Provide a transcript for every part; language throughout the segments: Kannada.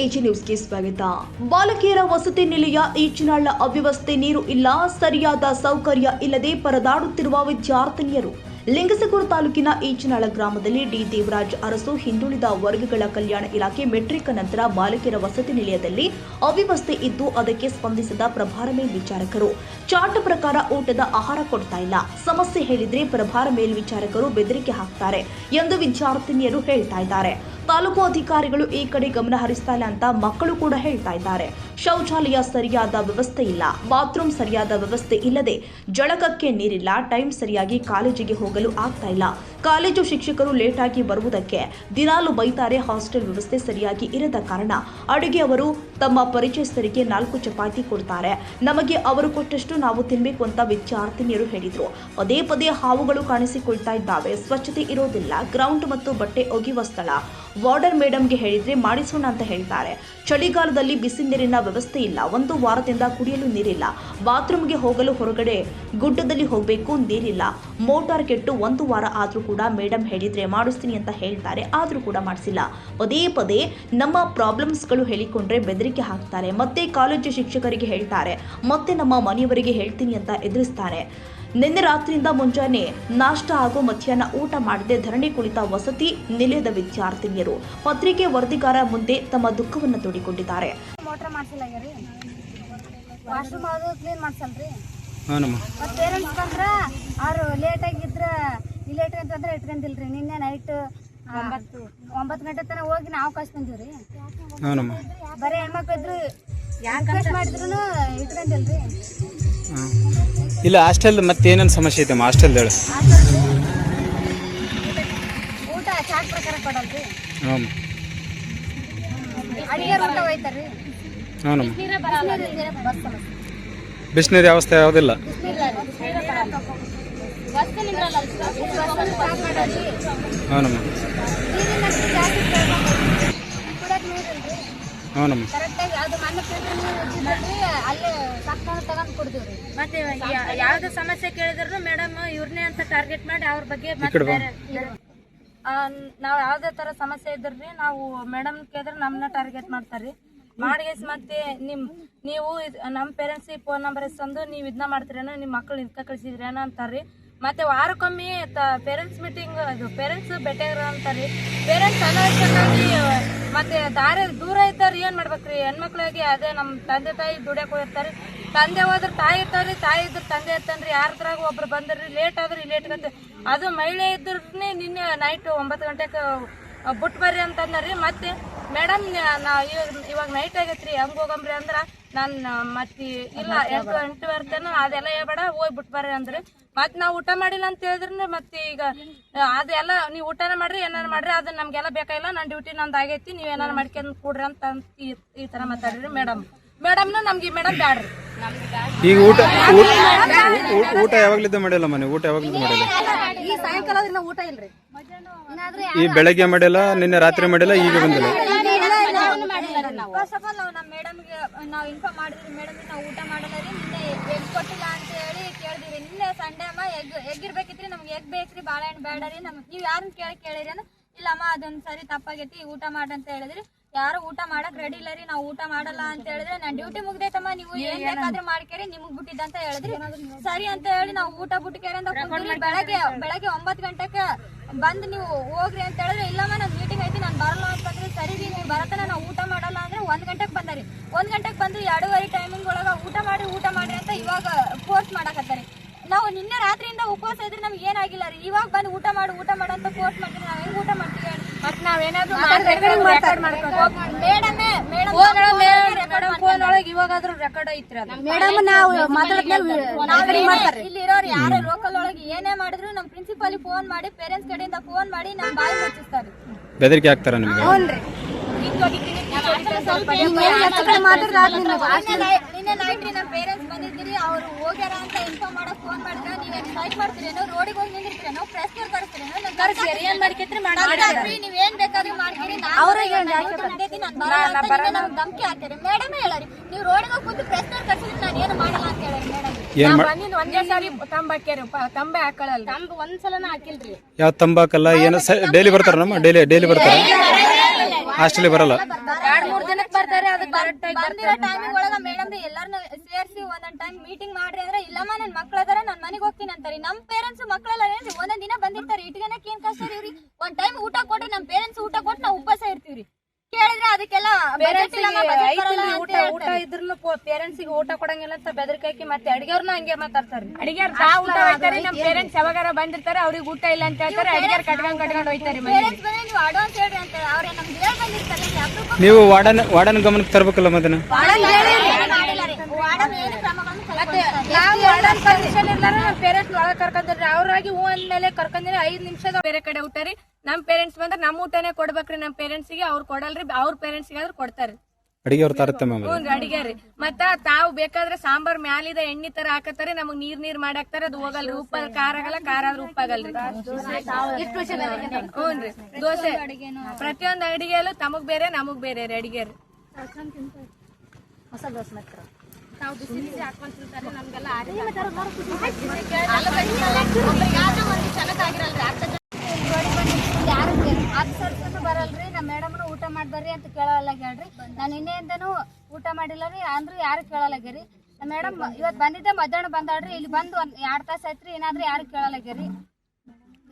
ಎಜಿ ನ್ಯೂಸ್ಗೆ ಸ್ವಾಗತ. ಬಾಲಕಿಯರ ವಸತಿ ನಿಲಯ ಈಚಿನಾಳ ಅವ್ಯವಸ್ಥೆ, ನೀರು ಇಲ್ಲ, ಸರಿಯಾದ ಸೌಕರ್ಯ ಇಲ್ಲದೆ ಪರದಾಡುತ್ತಿರುವ ವಿದ್ಯಾರ್ಥಿನಿಯರು. ಲಿಂಗಸಗೂರು ತಾಲೂಕಿನ ಈಚಿನಾಳ ಗ್ರಾಮದಲ್ಲಿ ಡಿ ದೇವರಾಜ್ ಅರಸು ಹಿಂದುಳಿದ ವರ್ಗಗಳ ಕಲ್ಯಾಣ ಇಲಾಖೆ ಮೆಟ್ರಿಕ್ ನಂತರ ಬಾಲಕಿಯರ ವಸತಿ ನಿಲಯದಲ್ಲಿ ಅವ್ಯವಸ್ಥೆ ಇದ್ದು ಅದಕ್ಕೆ ಸ್ಪಂದಿಸಿದ ಪ್ರಭಾರ ಮೇಲ್ವಿಚಾರಕರು ಚಾರ್ಟ್ ಪ್ರಕಾರ ಊಟದ ಆಹಾರ ಕೊಡ್ತಾ ಇಲ್ಲ, ಸಮಸ್ಯೆ ಹೇಳಿದ್ರೆ ಪ್ರಭಾರ ಮೇಲ್ವಿಚಾರಕರು ಬೆದರಿಕೆ ಹಾಕ್ತಾರೆ ಎಂದು ವಿದ್ಯಾರ್ಥಿನಿಯರು ಹೇಳ್ತಾ ಇದ್ದಾರೆ. ತಾಲೂಕು ಅಧಿಕಾರಿಗಳು ಈ ಕಡೆ ಗಮನ ಹರಿಸ್ತಾ ಇಲ್ಲ ಅಂತ ಮಕ್ಕಳು ಕೂಡ ಹೇಳ್ತಾ ಇದ್ದಾರೆ. ಶೌಚಾಲಯ ಸರಿಯಾದ ವ್ಯವಸ್ಥೆ ಇಲ್ಲ, ಬಾತ್ರೂಮ್ ಸರಿಯಾದ ವ್ಯವಸ್ಥೆ ಇಲ್ಲದೆ ಜಳಕಕ್ಕೆ ನೀರಿಲ್ಲ, ಟೈಮ್ ಸರಿಯಾಗಿ ಕಾಲೇಜಿಗೆ ಹೋಗಲು ಆಗ್ತಾ ಇಲ್ಲ, ಕಾಲೇಜು ಶಿಕ್ಷಕರು ಲೇಟ್ ಆಗಿ ಬರುವುದಕ್ಕೆ ದಿನಾಲು ಬೈತಾರೆ, ಹಾಸ್ಟೆಲ್ ವ್ಯವಸ್ಥೆ ಸರಿಯಾಗಿ ಇರದ ಕಾರಣ ಅಡುಗೆ ಅವರು ತಮ್ಮ ಪರಿಚಯಸ್ಥರಿಗೆ 4 ಚಪಾತಿ ಕೊಡ್ತಾರೆ, ನಮಗೆ ಅವರು ಕೊಟ್ಟಷ್ಟು ನಾವು ತಿನ್ಬೇಕು ಅಂತ ವಿದ್ಯಾರ್ಥಿನಿಯರು ಹೇಳಿದ್ರು. ಪದೇ ಪದೇ ಹಾವುಗಳು ಕಾಣಿಸಿಕೊಳ್ತಾ ಇದ್ದಾವೆ, ಸ್ವಚ್ಛತೆ ಇರೋದಿಲ್ಲ, ಗ್ರೌಂಡ್ ಮತ್ತು ಬಟ್ಟೆ ಒಗೆಯುವ ಸ್ಥಳ ವಾರ್ಡರ್ ಮೇಡಮ್ಗೆ ಹೇಳಿದ್ರೆ ಮಾಡಿಸೋಣ ಅಂತ ಹೇಳ್ತಾರೆ. ಚಳಿಗಾಲದಲ್ಲಿ ಬಿಸಿ ನೀರಿನ ವ್ಯವಸ್ಥೆ ಇಲ್ಲ, 1 ವಾರದಿಂದ ಕುಡಿಯಲು ನೀರಿಲ್ಲ, ಬಾತ್ರೂಮ್ಗೆ ಹೋಗಲು ಹೊರಗಡೆ ಗುಡ್ಡದಲ್ಲಿ ಹೋಗಬೇಕು, ನೀರಿಲ್ಲ, ಮೋಟಾರ್ ಕೆಟ್ಟು 1 ವಾರ ಆದ್ರೂ ಕೂಡ ಮೇಡಮ್ ಹೇಳಿದ್ರೆ ಮಾಡಿಸ್ತೀನಿ ಅಂತ ಹೇಳ್ತಾರೆ, ಆದ್ರೂ ಕೂಡ ಮಾಡಿಸಿಲ್ಲ. ಪದೇ ಪದೇ ನಮ್ಮ ಪ್ರಾಬ್ಲಮ್ಸ್ಗಳು ಹೇಳಿಕೊಂಡ್ರೆ ಬೆದರಿಕೆ ಹಾಕ್ತಾರೆ, ಮತ್ತೆ ಕಾಲೇಜು ಶಿಕ್ಷಕರಿಗೆ ಹೇಳ್ತಾರೆ, ಮತ್ತೆ ನಮ್ಮ ಮನೆಯವರಿಗೆ ಹೇಳ್ತೀನಿ ಅಂತ ಎದುರಿಸ್ತಾರೆ. ನಿನ್ನೆ ರಾತ್ರಿಯಿಂದ ಮುಂಜಾನೆ ನಾಷ್ಟ ಹಾಗೂ ಮಧ್ಯಾಹ್ನ ಊಟ ಮಾಡದೆ ಧರಣಿ ಕುಳಿತ ವಸತಿ ನಿಲಯದ ವಿದ್ಯಾರ್ಥಿನಿಯರು ಪತ್ರಿಕೆ ವರದಿಗಾರ ಮುಂದೆ ತಮ್ಮ ದುಃಖವನ್ನು ತೋಡಿಕೊಂಡಿದ್ದಾರೆ. ಮೋಟರ್ ಮಾಡ್ಸಿಲ್ಲಾಗ್ಯಾರಿ, ವಾಶ್ರೂಮ್ ಅದು ಕ್ಲೀನ್ ಮಾಡ್ಸಲ್ರಿ. ಪೇರೆಂಟ್ಸ್ ಬಂದ್ರ ಅವ್ರು ಲೇಟ್ ಆಗಿದ್ರ ಲೇಟ್ ಅಂತಂದ್ರೆ ಇಟ್ಕೊಂಡಿಲ್ರಿ. ನಿನ್ನೆ ನೈಟ್ 9 ಗಂಟೆ ತನಕ ಹೋಗಿ ನಾವು ಕಳ್ಸ್ಕೊಂತೀವ್ರಿ. ಬರೀ ಹೆಣ್ಮಕ್ಳು ಇದ್ರು ರಿಕ್ವೆಸ್ಟ್ ಮಾಡಿದ್ರು ಇಟ್ಕೊಂಡಿಲ್ರಿ. ಇಲ್ಲ ಹಾಸ್ಟೆಲ್ ಮತ್ತೆ ಏನೇನು ಸಮಸ್ಯೆ ಐತೆ ಹಾಸ್ಟೆಲ್ ಹೇಳಿ. ಊಟ ಚಾಟ್ ಪ್ರಕಾರ ಕೊಡಲ್ರಿ, ಅಡಿಗೆ ಊಟ ಹೋಯ್ತಾರ್ರಿ, ಬಿಸಿನೀರು ವ್ಯವಸ್ಥೆ ಯಾವುದಿಲ್ಲ. ಮತ್ತೆ ಯಾವ್ದು ಸಮಸ್ಯೆ ಕೇಳಿದ್ರು ಮೇಡಮ್ ಇವ್ರನ್ನೇ ಅಂತ ಟಾರ್ಗೆಟ್ ಮಾಡಿ ಅವ್ರ ಬಗ್ಗೆ ನಾವ್ ಯಾವ್ದೇ ತರ ಸಮಸ್ಯೆ ಇದ್ರಿ ನಾವು ಮೇಡಮ್ ಕೇಳಿದ್ರೆ ನಮ್ಮನ್ನ ಟಾರ್ಗೆಟ್ ಮಾಡ್ತಾರ್ರಿ. ಮಾಡಿಗೆಸ್ ಮತ್ತೆ ನೀವು ನಮ್ಮ ಪೇರೆಂಟ್ಸ್ ಫೋನ್ ನಂಬರ್ ಇಸ್ಕೊಂಡು ನೀವು ಇದನ್ನ ಮಾಡ್ತೀರೇನೋ, ನಿಮ್ಮ ಮಕ್ಳು ಇದಕ್ಕ ಕಳಿಸಿದ್ರೇನೋ ಅಂತಾರ್ರಿ. ಮತ್ತೆ ವಾರಕ್ಕೊಮ್ಮೆ ಪೇರೆಂಟ್ಸ್ ಮೀಟಿಂಗ್ ಅದು ಪೇರೆಂಟ್ಸ್ ಭೇಟಿಯಾಗ್ರ ಅಂತಾರ್ರಿ. ಪೇರೆಂಟ್ಸ್ ಅನಾವಶ್ಯಕವಾಗಿ ಮತ್ತೆ ದಾರಿ ದೂರ ಇದ್ದಾರೆ ಏನ್ ಮಾಡ್ಬೇಕ್ರಿ, ಹೆಣ್ಮಕ್ಳಿಗೆ ಅದೇ ನಮ್ಮ ತಂದೆ ತಾಯಿ ದುಡಿಯಕ್ ಹೋಗಿರ್ತಾರಿ. ತಂದೆ ಹೋದ್ರ ತಾಯಿ ಇರ್ತಾರ್ರಿ, ತಾಯಿ ಇದ್ರ ತಂದೆ ಇರ್ತಾನ್ರಿ. ಯಾರದ್ರಾಗ ಒಬ್ರು ಬಂದ್ರಿ ಲೇಟ್ ಆದ್ರಿ ಲೇಟ್ ಗಂಟೆ ಅದು ಮಹಿಳೆ ಇದ್ರಿ. ನಿನ್ನೆ ನೈಟ್ 9 ಗಂಟೆಗೆ ಬಿಟ್ಟು ಬರ್ರಿ ಅಂತಂದ್ರಿ. ಮತ್ತೆ ಮೇಡಮ್ ಇವಾಗ ನೈಟ್ ಆಗೈತ್ರಿ, ಹಂಗ ಹೋಗಂಬ್ರಿ ಅಂದ್ರ ನಾನು ಮತ್ತೆ ಇಲ್ಲ 8 ತನ ಅದೆಲ್ಲ ಹೇಳ್ಬೇಡ ಹೋಗಿ ಬಿಟ್ಟು ಬರ್ರಿ ಅಂದ್ರಿ. ಮತ್ತೆ ನಾವು ಊಟ ಮಾಡಿಲ್ಲ ಅಂತ ಹೇಳಿದ್ರೆ ಮತ್ತೆ ಈಗ ಅದೆಲ್ಲ ನೀವು ಊಟನ ಮಾಡ್ರಿ ಏನಾರು ಮಾಡ್ರಿ ಅದನ್ನ ನಮ್ಗೆಲ್ಲ ಬೇಕಾಗಿಲ್ಲ, ನನ್ನ ಡ್ಯೂಟಿ ನಂದು ಆಗೈತಿ, ನೀವ್ ಏನಾರು ಮಾಡ್ಕೊಂಡ್ ಕೂಡ್ರಿ ಅಂತ ಈ ತರ ಮಾತಾಡ್ರಿ ಮೇಡಮ್ನು ನಮ್ಗೆ ಮೇಡಮ್ ಬ್ಯಾಡ್ರಿ. ಈಗ ಊಟ ಯಾವಾಗ್ಲಿದ್ದ ಮಾಡಿಲ್ಲ ಮನೆ ಊಟ ಯಾವಾಗ್ಲಿದ್ದ ಮಾಡಿಲ್ಲ. ಈ ಸಾಯಂಕಾಲ ಊಟ ಇಲ್ರಿ, ಈ ಬೆಳಗ್ಗೆ ಮಾಡಿಲ್ಲ, ನಿನ್ನೆ ರಾತ್ರಿ ಮಾಡಿಲ್ಲ, ಈಗ ಬಂದಿಲ್ಲ. ಫಸ್ಟ್ ಆಫ್ ಆಲ್ ನಾವು ನಮ್ಮ ಮೇಡಮ್ಗೆ ನಾವು ಇನ್ಫಾರ್ಮ್ ಮಾಡಿದ್ರಿ, ಮೇಡಮ್ ನಾವು ಊಟ ಮಾಡಲ್ಲ ರೀ, ನಿನ್ನೆ ಎಗ್ ಕೊಟ್ಟಿಲ್ಲ ಅಂತ ಹೇಳಿ ಕೇಳಿದಿರಿ. ನಿನ್ನೆ ಸಂಡೇ ಅಮ್ಮ ಎಗ್ ಇರ್ಬೇಕಿತ್ರಿ, ನಮ್ಗೆ ಎಗ್ ಬೇಕ್ರಿ, ಬಾಳೆಹಣ್ಣು ಬೇಡ ರೀ, ನೀವು ಯಾರನ್ನ ಕೇಳಿರಿ ಅಂದ್ರೆ ಇಲ್ಲಮ್ಮ ಅದೊಂದ್ ಸರಿ ತಪ್ಪಾಗೈತಿ ಊಟ ಮಾಡ್ರಿ ಹೇಳಿದ್ರಿ. ಯಾರು ಊಟ ಮಾಡಕ್ ರೆಡಿ ಇಲ್ಲ ರೀ, ನಾವು ಊಟ ಮಾಡಲ್ಲ ಅಂತ ಹೇಳಿದ್ರೆ ನಾನು ಡ್ಯೂಟಿ ಮುಗ್ದೈತಮ್ಮ, ನೀವು ಏನ್ ಬೇಕಾದ್ರೂ ಮಾಡ್ಕೇರಿ, ನಿಮಗ್ ಬಿಟ್ಟಿದ್ದ ಅಂತ ಹೇಳಿದ್ರಿ. ಸರಿ ಅಂತ ಹೇಳಿ ನಾವು ಊಟ ಬಿಟ್ಕೇರಿ ಅಂತ ಬೆಳಗ್ಗೆ 9 ಗಂಟೆಗೆ ಬಂದ್ ನೀವು ಹೋಗ್ರಿ ಅಂತ ಹೇಳಿದ್ರೆ ಇಲ್ಲಮ್ಮ ನನ್ ಮೀಟಿಂಗ್ ಐತಿ ನಾನು ಬರಲ್ಲ ಅಂತಂದ್ರೆ ಸರಿ ರೀ ನೀವು ಬರತನ ನಾವು ಊಟ ಮಾಡಲ್ಲ ಅಂದ್ರೆ 1 ಗಂಟೆಗೆ ಬಂದರಿ. 1 ಗಂಟೆಗೆ ಬಂದು 2:30 ಟೈಮಿಂಗ್ ಒಳಗ ಊಟ ಮಾಡ್ರಿ ಅಂತ ಇವಾಗ ಫೋರ್ಸ್ ಮಾಡಕತ್ತಾರಿ. ನಾವು ನಿನ್ನೆ ರಾತ್ರಿಯಿಂದ ಉಪವಾಸ ಇದ್ರೆ ನಮ್ಗೆ ಏನಾಗಿಲ್ಲ ರೀ, ಇವಾಗ ಬಂದು ಊಟ ಮಾಡು ಅಂತ ಫೋರ್ಸ್ ಮಾಡ್ತೀವಿ. ನಾವ್ ಹೆಂಗ್ ಊಟ ಮಾಡ್ತೀವಿ ಮತ್ತೆ ನಾವೇನಾದ್ರೂ ಫೋನ್ ಒಳಗೆ ಇವಾಗಾದ್ರೂ ರೆಕಾರ್ಡ್ ಐತ್ರಿ ಮೇಡಮ್. ನಾವು ಇಲ್ಲಿ ಇರೋರು ಯಾರೇ ಲೋಕಲ್ ಒಳಗೆ ಏನೇ ಮಾಡಿದ್ರು ನಮ್ ಪ್ರಿನ್ಸಿಪಾಲ್ ಫೋನ್ ಮಾಡಿ ಪೇರೆಂಟ್ಸ್ ಕಡೆಯಿಂದ ಫೋನ್ ಮಾಡಿ ನಮ್ ಬಾಯಿ ಮುಚ್ಚಿಸ್ತಾರೆ, ಬೆದರಿಕೆ ಹಾಕ್ತಾರ ನಿಮ್ಗೆ. ನಿನ್ನೆ ನೈಟ್ ರೀ ನಮ್ ಪೇರೆಂಟ್ಸ್ ಬಂದಿದ್ದೀರಿ, ಅವ್ರು ಹೋಗ್ಯಾರ ಅಂತ ಇನ್ಫಾರ್ಮ್ ಮಾಡಕ್ ಫೋನ್ ಮಾಡಿದ್ರೆ ನೀವೇನ್ ಸ್ಟ್ರೈಕ್ ಮಾಡ್ತೀರೇನೋ, ರೋಡಿಗೆ ಹೋಗಿ ನಿಂದಿರ್ತೀರೇನೋ, ಪ್ರೆಸ್ ನವ್ರು ಕಳಿಸ್ತೀರೇನೋ, ನೀವೇನ್ ಬೇಕಾದ್ರೂ ಮಾಡ್ತೀರಿ, ನಮ್ಗೆ ಧಮಕಿ ಹಾಕ್ತೀರಿ. ಮೇಡಮ್ ಹೇಳರಿ ನೀವು ರೋಡಿಗೆ ಹೋಗಿ ಕೂತು ಪ್ರೆಸ್ ನವ್ರು ಕಳ್ಸಿದ್ರೆ ನಾನು ಏನು ಮಾಡಲ್ಲ ಅಂತ ಹೇಳಿ ಮೇಡಮ್. ಬಂದಿದ್ದು ಒಂದೇ ಸಾರಿ ತಂಬ ಹಾಕ್ಯಾರ, ತಂಬೆ ಹಾಕಳಲ್ಲ, ತಂಬ ಒಂದ್ಸಲನ ಹಾಕಿಲ್ರಿ. ಯಾವ ತಂಬಾಕಲ್ಲ ಏನೋ ಡೈಲಿ ಬರ್ತಾರ, ನಮ್ಮ ಡೈಲಿ ಬರ್ತಾರ, ಹಾಸ್ಟೆಲ್ ಬರಲ್ಲ. 2-3 ದಿನಕ್ಕೆ ಹೇಳ್ತಾರೆ ಅದಕ್ಕೆ ಕರೆಕ್ಟ್ ಆಗಿ ಬಂದಿರೋ ಟೈಮಿಂಗ್ ಒಳಗ ಮೇಡಮ್ ಎಲ್ಲಾರನ್ನ ಸೇರಿಸಿ ಒಂದೊಂದ್ ಟೈಮ್ ಮೀಟಿಂಗ್ ಮಾಡ್ರಿ ಅಂದ್ರೆ ಇಲ್ಲಮ್ಮ ನನ್ ಮಕ್ಳ ಅದಾರ ನಾನ್ ಮನೆಗೆ ಹೋಗ್ತೀನಿ ಅಂತಾರೆ. ನಮ್ ಪೇರೆಂಟ್ಸ್ ಮಕ್ಳೆಲ್ಲ ಏನ್ರಿ ಒಂದೊಂದ್ ದಿನ ಬಂದಿರ್ತಾರೆ, ಇಟ್ಗನಕ್ ಏನ್ ಕಷ್ಟ ಇವ್ರಿ. ಒಂದ್ ಟೈಮ್ ಊಟ ಕೊಟ್ರಿ ನಮ್ ಪೇರೆಂಟ್ಸ್ ಊಟ ಕೊಟ್ಟು ನಾವು ಉಪವಾಸ ಇರ್ತೀವ್ರಿ. ಕೇಳಿದ್ರೆ ಅದಕ್ಕೆಲ್ಲ ಊಟ ಇದ್ರು ಪೇರೆಂಟ್ಸ್ ಗೆ ಊಟ ಕೊಡಂಗಿಲ್ಲ ಅಂತ ಬೆದರಿಕೆ ಹಾಕಿ ಮತ್ತೆ ಅಡಿಗೆವ್ರನ್ನ ಹಂಗೆ ಮಾತಾಡ್ತಾರೆ. ಅಡಿಗೆರ್ ಊಟ ಹೋಯ್ತಾರೆ, ನಮ್ ಪೇರೆಂಟ್ಸ್ ಯಾವಾಗಾರ ಬಂದಿರ್ತಾರೆ, ಅವ್ರಿಗೆ ಊಟ ಇಲ್ಲ ಅಂತ ಹೇಳ್ತಾರೆ, ಅಡಿಗೆರ್ ಕಟ್ಕೊಂಡ್ ಹೋಯ್ತಾರೆ. ನೀವು ಅಡ್ವಾನ್ಸ್ ಹೇಳ್ರಿ ಅಂತ ಅವ್ರೆ ನಮ್ಗೆ ಹೇಳಿ ಬಂದಿರ್ತಾರೆ. ನೀವು ವಾರ್ಡನ್ ಗಮನಕ್ಕೆ ತರಬೇಕಲ್ಲ ಮತ್ತೆ ಪರ್ಮಿಷನ್ ಇರ್ಲಾರ ನಮ್ ಪೇರೆಂಟ್ಸ್ ಒಳಗ್ ಕರ್ಕೊಂಡ್ರಿ. ಅವ್ರಾಗಿ ಹೂ ಅಂದ್ಮೇಲೆ ಕರ್ಕೊಂಡ್ರಿ 5 ನಿಮಿಷದ ಬೇರೆ ಕಡೆ ಊಟ ರೀ. ನಮ್ ಪೇರೆಂಟ್ಸ್ ಬಂದ್ರೆ ನಮ್ ಊಟನೇ ಕೊಡ್ಬೇಕ್ರಿ. ನಮ್ ಪೇರೆಂಟ್ಸ್ ಗೆ ಅವ್ರು ಕೊಡಲ್ರಿ, ಅವ್ರ ಪೇರೆಂಟ್ಸ್ ಗೆ ಆದ್ರೂ ಕೊಡ್ತಾರ. ಅಡಿಗೆ ಅವ್ರು ತಾರತಮ್ಯ ಹ್ಞೂ ಅಡಿಗೆ ರೀ. ಮತ್ತ ತಾವು ಬೇಕಾದ್ರೆ ಸಾಂಬಾರ್ ಮ್ಯಾಲಿದ ಎಣ್ಣೆ ತರ ಹಾಕತ್ತಾರೆ, ನಮಗ್ ನೀರ್ ಮಾಡಿ ಹಾಕ್ತಾರೆ. ಅದು ಹೋಗಲ್ರಿ, ಉಪ್ಪ ಖಾರ ಆಗಲ್ಲ, ಖಾರ ಆದ್ರೂ ಉಪ್ಪಾಗಲ್ರಿ. ಹ್ಞೂನ್ರಿ ದೋಸೆ ಪ್ರತಿಯೊಂದು ಅಡಿಗೆಯಲ್ಲೂ ತಮಗ್ ಬೇರೆ ನಮಗ್ ಬೇರೆ ರೀ ಅಡಿಗೆ ರೀ. ತಾವು ಬಿಸಿ ಬಿಸಿ ಹಾಕೊಂತಿರ್ತಾರೆ ನಮ್ಗೆಲ್ಲ ಆಫೀಸರ್ಸ್ ಬರಲ್ರಿ. ನಮ್ ಮೇಡಮ್ನು ಊಟ ಮಾಡ್ಬರ್ರಿ ಅಂತ ಕೇಳಲ್ಲ ಹೇಳ್ರಿ. ನಾನು ನಿನ್ನೆಯಿಂದನೂ ಊಟ ಮಾಡಿಲ್ಲ ರೀ ಅಂದ್ರೂ ಯಾರು ಕೇಳಲ್ಲಾಗ್ಯಾರಿ. ನಮ್ ಮೇಡಮ್ ಇವತ್ ಬಂದಿದ್ದೆ ಮಧ್ಯಾಹ್ನ ಬಂದಾಳ್ರಿ. ಇಲ್ಲಿ ಬಂದು 2 ತಾಸ ಆಯ್ತ್ರಿ, ಏನಾದ್ರೂ ಯಾರು ಕೇಳಲ್ಲಾಗ್ಯಾರಿ.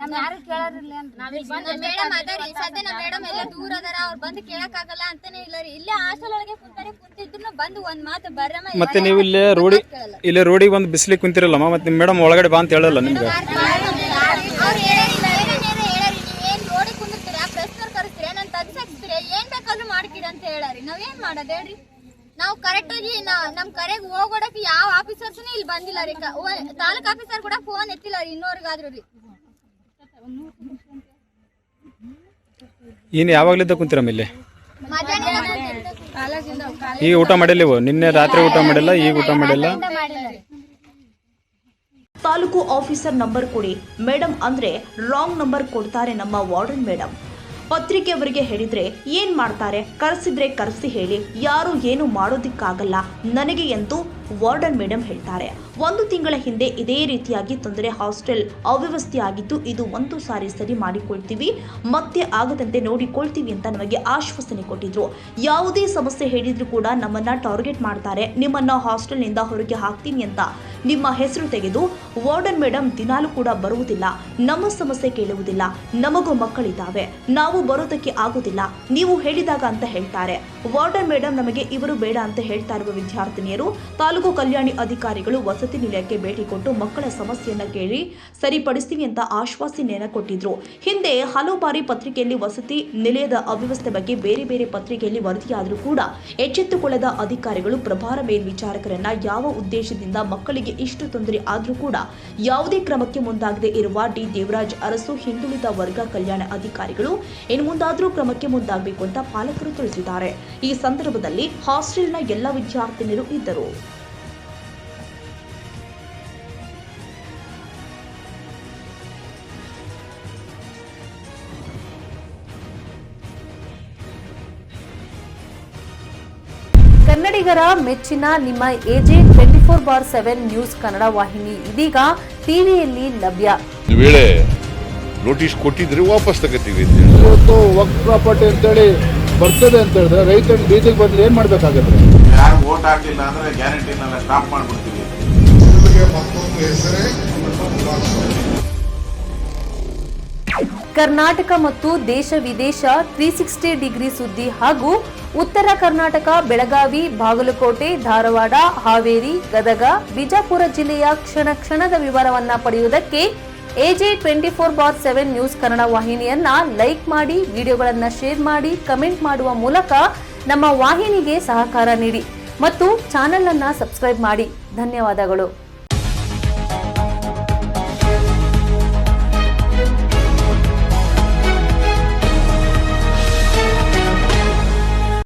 ನಮ್ ಯಾರು ಕೇಳೋರಿಲ್ಲ ಮೇಡಮ್ ಅದಾರಿ. ಸದ್ಯ ನಮ್ ಮೇಡಮ್ ಎಲ್ಲ ದೂರ ಅದಾರ, ಅವ್ರು ಬಂದು ಕೇಳಕ್ ಆಗಲ್ಲ ಅಂತಾನೆ ಇಲ್ಲ ರೀ. ಇಲ್ಲೇ ಹಾಸ್ಟೆಲ್ ಒಳಗೆ ಕುಂತಿದ್ರು ಬಂದು ಒಂದ್ ಮಾತು ಬರ್ರಮ್ಮ. ಮತ್ತೆ ನೀವು ಇಲ್ಲೇ ರೋಡಿಗೆ ಬಂದು ಬಿಸಿಲಿಗೆ ಕುಂತಿರಲ್ಲಮ್ಮ, ಮತ್ತೆ ನಿಮ್ ಮೇಡಮ್ ಒಳಗಡೆ ಬಾ ಅಂತ ಹೇಳಲ್ಲ ನಿಮ್ಗೆ? ಅವ್ರು ಹೇಳಿಲ್ಲ, ಹೇಳರಿ ನೀವೇನ್ ರೋಡಿ ಕುಂದಿರ್ತೀರಿ, ಆ ಪ್ರೆಸ್ನರ್ ಕರೆಸ್ತೀರಿ, ನಾನು ತಗ್ಸಾಕ್ಸ್ತೀರಿ, ಏನ್ ಬೇಕಾದ್ರೂ ಮಾಡ್ತೀರಿ ಅಂತ ಹೇಳರಿ. ನಾವೇನ್ ಮಾಡೋದ್ ಹೇಳ್ರಿ? ನಾವು ಕರೆಕ್ಟ್ ಆಗಿ ನಮ್ ಕರೆಗೆ ಹೋಗೋಡಕ್ಕೆ ಯಾವ ಆಫೀಸರ್ಸ್ ಇಲ್ಲಿ ಬಂದಿಲ್ಲ ರೀ. ತಾಲೂಕ್ ಆಫೀಸರ್ ಕೂಡ ಫೋನ್ ಎತ್ತಿಲ್ಲ ರೀ ಇನ್ನೋರ್ಗಾದ್ರು ರೀ. ಇನ್ನು ಯಾವಾಗ್ಲಿದ್ದ ಕುಂತಿರಮ್ಮ ಇಲ್ಲಿ? ಮಧ್ಯಾಹ್ನ ಈಗ ಊಟ ಮಾಡಿಲ್ಲ, ನಿನ್ನೆ ರಾತ್ರಿ ಊಟ ಮಾಡಿಲ್ಲ, ಈಗ ಊಟ ಮಾಡಿಲ್ಲ. ತಾಲೂಕು ಆಫೀಸರ್ ನಂಬರ್ ಕೊಡಿ ಮೇಡಮ್ ಅಂದ್ರೆ ರಾಂಗ್ ನಂಬರ್ ಕೊಡ್ತಾರೆ ನಮ್ಮ ವಾರ್ಡನ್ ಮೇಡಮ್. ಪತ್ರಿಕೆ ಅವರಿಗೆ ಹೇಳಿದ್ರೆ ಏನ್ ಮಾಡ್ತಾರೆ, ಕರೆಸಿದ್ರೆ ಕರೆಸಿ ಹೇಳಿ, ಯಾರು ಏನು ಮಾಡೋದಿಕ್ಕಾಗಲ್ಲ ನನಗೆ ಎಂದು ವಾರ್ಡನ್ ಮೇಡಮ್ ಹೇಳ್ತಾರೆ. 1 ತಿಂಗಳ ಹಿಂದೆ ಇದೇ ರೀತಿಯಾಗಿ ತೊಂದರೆ ಹಾಸ್ಟೆಲ್ ಅವ್ಯವಸ್ಥೆ ಆಗಿದ್ದು, ಇದು 1 ಸಾರಿ ಸರಿ ಮಾಡಿಕೊಳ್ತೀವಿ, ಮತ್ತೆ ಆಗದಂತೆ ನೋಡಿಕೊಳ್ತೀವಿ ಅಂತ ನಮಗೆ ಆಶ್ವಾಸನೆ ಕೊಟ್ಟಿದ್ರು. ಯಾವುದೇ ಸಮಸ್ಯೆ ಹೇಳಿದ್ರು ಕೂಡ ನಮ್ಮನ್ನ ಟಾರ್ಗೆಟ್ ಮಾಡ್ತಾರೆ, ನಿಮ್ಮನ್ನ ಹಾಸ್ಟೆಲ್ನಿಂದ ಹೊರಗೆ ಹಾಕ್ತೀನಿ ಅಂತ ನಿಮ್ಮ ಹೆಸರು ತೆಗೆದು ವಾರ್ಡನ್ ಮೇಡಮ್ ದಿನಾಲೂ ಕೂಡ ಬರುವುದಿಲ್ಲ, ನಮ್ಮ ಸಮಸ್ಯೆ ಕೇಳುವುದಿಲ್ಲ, ನಮಗೂ ಮಕ್ಕಳಿದ್ದಾವೆ, ನಾವು ಬರೋದಕ್ಕೆ ಆಗುದಿಲ್ಲ, ನೀವು ಹೇಳಿದಾಗ ಅಂತ ಹೇಳ್ತಾರೆ. ವಾರ್ಡನ್ ಮೇಡಮ್ ನಮಗೆ ಇವರು ಬೇಡ ಅಂತ ಹೇಳ್ತಾ ಇರುವ ವಿದ್ಯಾರ್ಥಿನಿಯರು ತಾಲೂಕು ಕಲ್ಯಾಣಿ ಅಧಿಕಾರಿಗಳು ವಸತಿ ನಿಲಯಕ್ಕೆ ಭೇಟಿ ಕೊಟ್ಟು ಮಕ್ಕಳ ಸಮಸ್ಯೆಯನ್ನ ಕೇಳಿ ಸರಿಪಡಿಸ್ತೀವಿ ಅಂತ ಆಶ್ವಾಸನೆಯನ್ನ ಕೊಟ್ಟಿದ್ರು. ಹಿಂದೆ ಹಲವು ಬಾರಿ ಪತ್ರಿಕೆಯಲ್ಲಿ ವಸತಿ ನಿಲಯದ ಅವ್ಯವಸ್ಥೆ ಬಗ್ಗೆ ಬೇರೆ ಬೇರೆ ಪತ್ರಿಕೆಯಲ್ಲಿ ವರದಿಯಾದರೂ ಕೂಡ ಎಚ್ಚೆತ್ತುಕೊಳ್ಳದ ಅಧಿಕಾರಿಗಳು ಪ್ರಭಾರ ಮೇಲ್ವಿಚಾರಕರನ್ನ ಯಾವ ಉದ್ದೇಶದಿಂದ ಮಕ್ಕಳಿಗೆ ಇಷ್ಟು ತೊಂದರೆ ಆದರೂ ಕೂಡ ಯಾವುದೇ ಕ್ರಮಕ್ಕೆ ಮುಂದಾಗದೆ ಇರುವ ಡಿ ದೇವರಾಜ್ ಅರಸು ಹಿಂದುಳಿದ ವರ್ಗ ಕಲ್ಯಾಣ ಅಧಿಕಾರಿಗಳು ಇನ್ನು ಮುಂದಾದರೂ ಕ್ರಮಕ್ಕೆ ಮುಂದಾಗಬೇಕು ಅಂತ ಪಾಲಕರು ತಿಳಿಸಿದ್ದಾರೆ. ಈ ಸಂದರ್ಭದಲ್ಲಿ ಹಾಸ್ಟೆಲ್ನ ಎಲ್ಲ ವಿದ್ಯಾರ್ಥಿನಿಯರು ಇದ್ದರು. ಕನ್ನಡಿಗರ ಮೆಚ್ಚಿನ ನಿಮ್ಮ ಎಜೆ 24/7 ನ್ಯೂಸ್ ಕನ್ನಡ ವಾಹಿನಿ ಇದೀಗ ಟಿವಿಯಲ್ಲಿ ಲಭ್ಯ. ವೇಳೆ ನೋಟಿಸ್ ಕೊಟ್ಟಿದ್ರೆ ವಾಪಸ್ ತಗೋತೀವಿ. ಇವತ್ತು ವಕ್ಫ್ ಪ್ರಾಪರ್ಟಿ ಅಂತೇಳಿ ಬರ್ತದೆ ಅಂತ ಹೇಳಿದ್ರೆ ರೈತರು ಬೀದಿಗೆ ಬಂದ್ರೆ ಏನ್ ಮಾಡ್ಬೇಕಾಗತ್ತೆ? ಯಾರು ವೋಟ್ ಹಾಕಿಲ್ಲ ಅಂದ್ರೆ ಗ್ಯಾರಂಟಿನೆಲ್ಲ ಸ್ಟಾಪ್ ಮಾಡ್ಬಿಡ್ತೀವಿ. ಕರ್ನಾಟಕ ಮತ್ತು ದೇಶ ವಿದೇಶ 360 ಡಿಗ್ರಿ ಸುದ್ದಿ ಹಾಗೂ ಉತ್ತರ ಕರ್ನಾಟಕ ಬೆಳಗಾವಿ, ಬಾಗಲಕೋಟೆ, ಧಾರವಾಡ, ಹಾವೇರಿ, ಗದಗ, ಬಿಜಾಪುರ ಜಿಲ್ಲೆಯ ಕ್ಷಣ ಕ್ಷಣದ ವಿವರವನ್ನ ಪಡೆಯುವುದಕ್ಕೆ ಎಜೆ 24/7 ನ್ಯೂಸ್ ಕನ್ನಡ ವಾಹಿನಿಯನ್ನ ಲೈಕ್ ಮಾಡಿ, ವಿಡಿಯೋಗಳನ್ನ ಶೇರ್ ಮಾಡಿ, ಕಮೆಂಟ್ ಮಾಡುವ ಮೂಲಕ ನಮ್ಮ ವಾಹಿನಿಗೆ ಸಹಕಾರ ನೀಡಿ ಮತ್ತು ಚಾನೆಲ್ ಅನ್ನ ಸಬ್ಸ್ಕ್ರೈಬ್ ಮಾಡಿ. ಧನ್ಯವಾದಗಳು.